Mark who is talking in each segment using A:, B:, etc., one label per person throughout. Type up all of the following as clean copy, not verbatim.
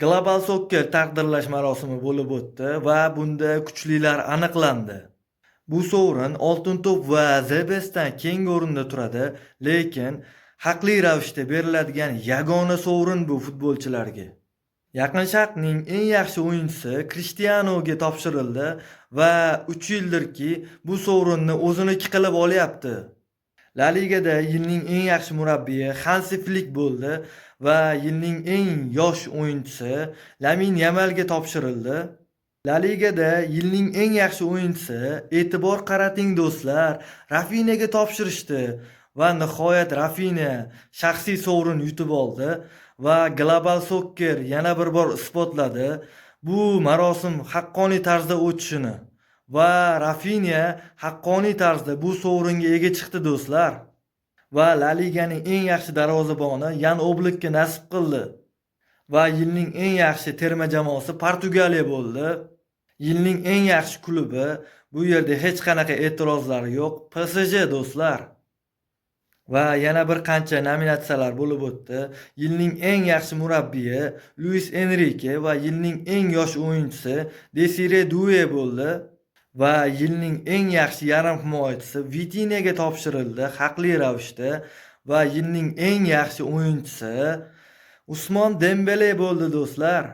A: Global Soccer taqdirlash marosimi bo'lib o'tdi va bunda kuchlilar aniqlandi. Bu sovrin Oltin to'p va The Best'dan keyingi o'rinda turadi, lekin haqli ravishda beriladigan yagona sovrin bu futbolchilarga. Yaqin Sharqning eng yaxshi o'yinchisi Krishtianuga topshirildi va 3 yildirki bu sovrinni o'ziniki qilib olyapti. La Ligada yilning eng yaxshi murabbiyi Hansi Flik bo'ldi va yilning eng yosh o'yinchisi Lamine Yamalga topshirildi. La Ligada yilning eng yaxshi o'yinchisi, e'tibor qarating do'stlar, Rafinyaga topshirishdi va nihoyat Rafinya shaxsiy sovrin yutib oldi va Global Soccer yana bir bor isbotladi bu marosim haqqoniy tarzda o'tishini. Va Rafinya haqqoniy tarzda bu sovringa ega chiqdi do'stlar. Va La Liganing eng yaxshi darvozaboni Yan Oblakka nasib qildi. Va yilning eng yaxshi terma jamoasi Portugaliya bo'ldi. Yilning eng yaxshi klubi, bu yerda hech qanaqa e'tirozlar yo'q, PSG do'stlar. Va yana bir qancha nominatsiyalar bo'lib o'tdi. Yilning eng yaxshi murabbiyi Luis Enrique va yilning eng yosh o'yinchisi Desire Doué bo'ldi. Va yilning eng yaxshi yarim himoyachisi Vitinyaga topshirildi haqli ravishda va yilning eng yaxshi o'yinchisi Usmon Dembele bo'ldi do'stlar.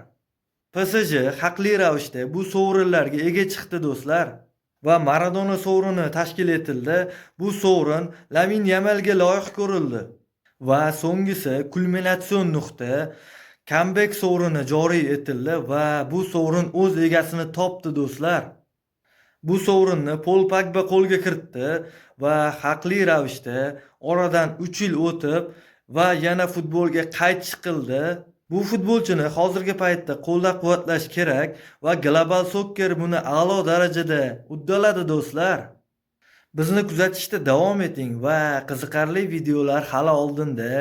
A: PSG haqli ravishda bu sovrinlarga ega chiqdi do'stlar. Va Maradona sovrini tashkil etildi. Bu sovrin Lamine Yamalga loyiq ko'rildi. Va so'nggisi kulminatsion nuqta comeback sovrini joriy etildi va bu sovrin o'z egasini topdi do'stlar. Bu sovrinni Paul Pogba qo'lga kiritdi va haqli ravishda oradan 3 yil o'tib va yana futbolga qaytish qildi. Bu futbolchini hozirgi paytda qo'llab-quvvatlash kerak va Global Soccer buni a'lo darajada uddaladi do'stlar. Bizni kuzatishda davom eting va qiziqarli videolar hali oldinda.